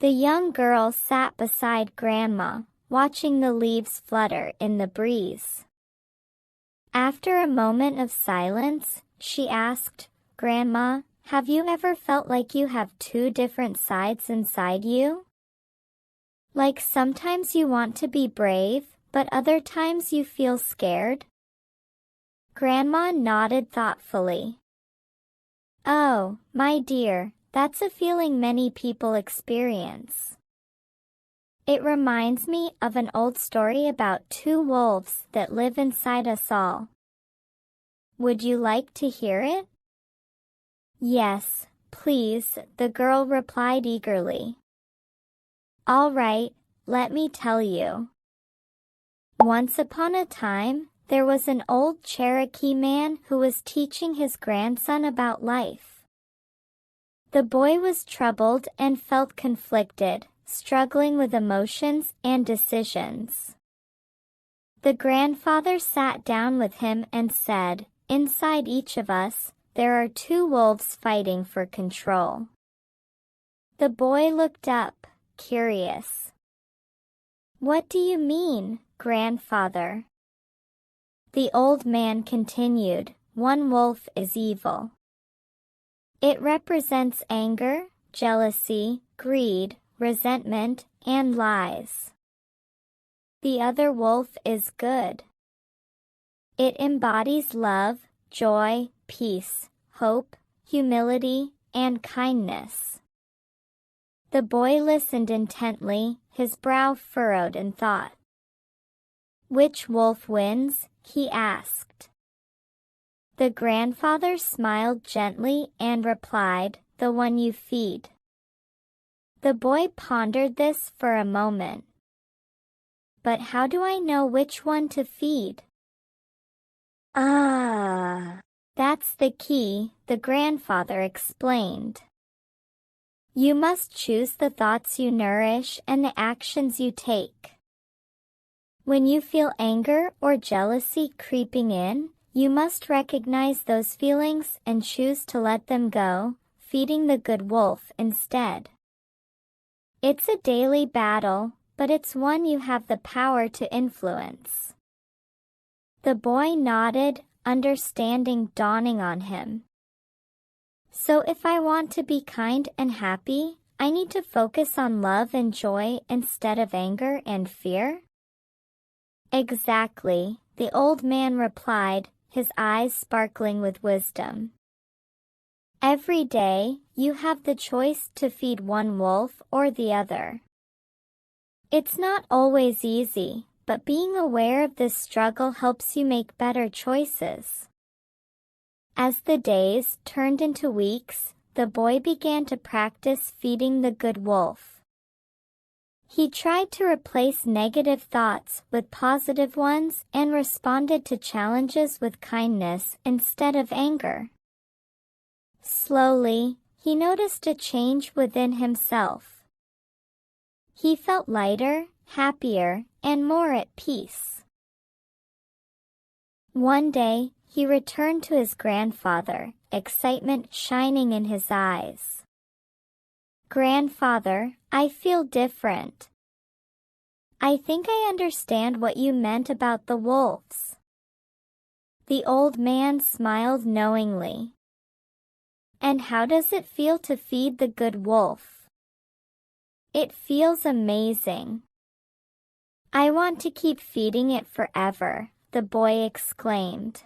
The young girl sat beside Grandma, watching the leaves flutter in the breeze. After a moment of silence, she asked, "Grandma, have you ever felt like you have two different sides inside you? Like sometimes you want to be brave, but other times you feel scared?" Grandma nodded thoughtfully. "Oh, my dear, that's a feeling many people experience. It reminds me of an old story about two wolves that live inside us all. Would you like to hear it?" "Yes, please," the girl replied eagerly. "All right, let me tell you. Once upon a time, there was an old Cherokee man who was teaching his grandson about life. The boy was troubled and felt conflicted, struggling with emotions and decisions. The grandfather sat down with him and said, "Inside each of us, there are two wolves fighting for control." The boy looked up, curious. "What do you mean, grandfather?" The old man continued, "One wolf is evil. It represents anger, jealousy, greed, resentment, and lies. The other wolf is good. It embodies love, joy, peace, hope, humility, and kindness." The boy listened intently, his brow furrowed in thought. "Which wolf wins?" he asked. The grandfather smiled gently and replied, "The one you feed." The boy pondered this for a moment. "But how do I know which one to feed?" That's the key," the grandfather explained. "You must choose the thoughts you nourish and the actions you take. When you feel anger or jealousy creeping in, you must recognize those feelings and choose to let them go, feeding the good wolf instead. It's a daily battle, but it's one you have the power to influence." The boy nodded, understanding dawning on him. "So if I want to be kind and happy, I need to focus on love and joy instead of anger and fear?" "Exactly," the old man replied, his eyes sparkling with wisdom. "Every day, you have the choice to feed one wolf or the other. It's not always easy, but being aware of this struggle helps you make better choices." As the days turned into weeks, the boy began to practice feeding the good wolf. He tried to replace negative thoughts with positive ones and responded to challenges with kindness instead of anger. Slowly, he noticed a change within himself. He felt lighter, happier, and more at peace. One day, he returned to his grandfather, excitement shining in his eyes. "Grandfather, I feel different. I think I understand what you meant about the wolves." The old man smiled knowingly. "And how does it feel to feed the good wolf?" "It feels amazing. I want to keep feeding it forever," the boy exclaimed.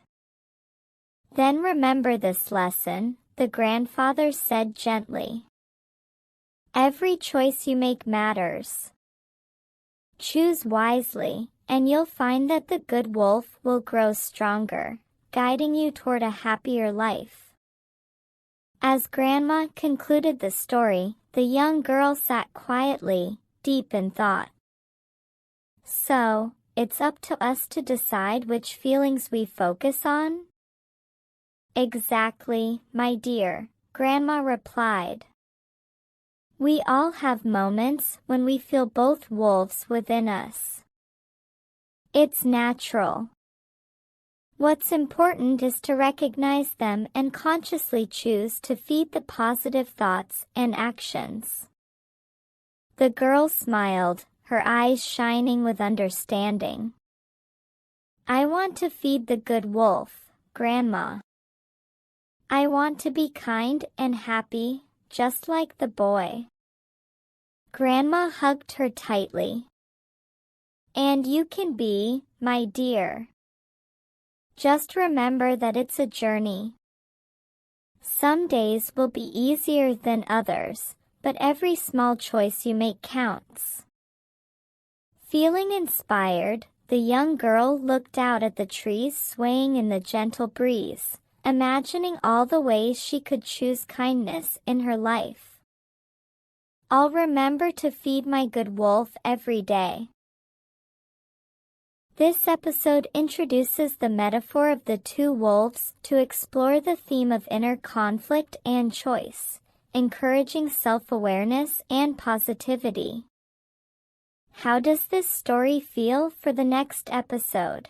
"Then remember this lesson," the grandfather said gently. "Every choice you make matters. Choose wisely, and you'll find that the good wolf will grow stronger, guiding you toward a happier life." As Grandma concluded the story, the young girl sat quietly, deep in thought. "So, it's up to us to decide which feelings we focus on?" "Exactly, my dear," Grandma replied. "We all have moments when we feel both wolves within us. It's natural. What's important is to recognize them and consciously choose to feed the positive thoughts and actions." The girl smiled, her eyes shining with understanding. I want to feed the good wolf, Grandma. I want to be kind and happy, just like the boy. Grandma hugged her tightly. And you can be, my dear. Just remember that it's a journey. Some days will be easier than others, but every small choice you make counts. Feeling inspired, the young girl looked out at the trees swaying in the gentle breeze, imagining all the ways she could choose kindness in her life. I'll remember to feed my good wolf every day. This episode introduces the metaphor of the two wolves to explore the theme of inner conflict and choice, encouraging self-awareness and positivity. How does this story feel for the next episode?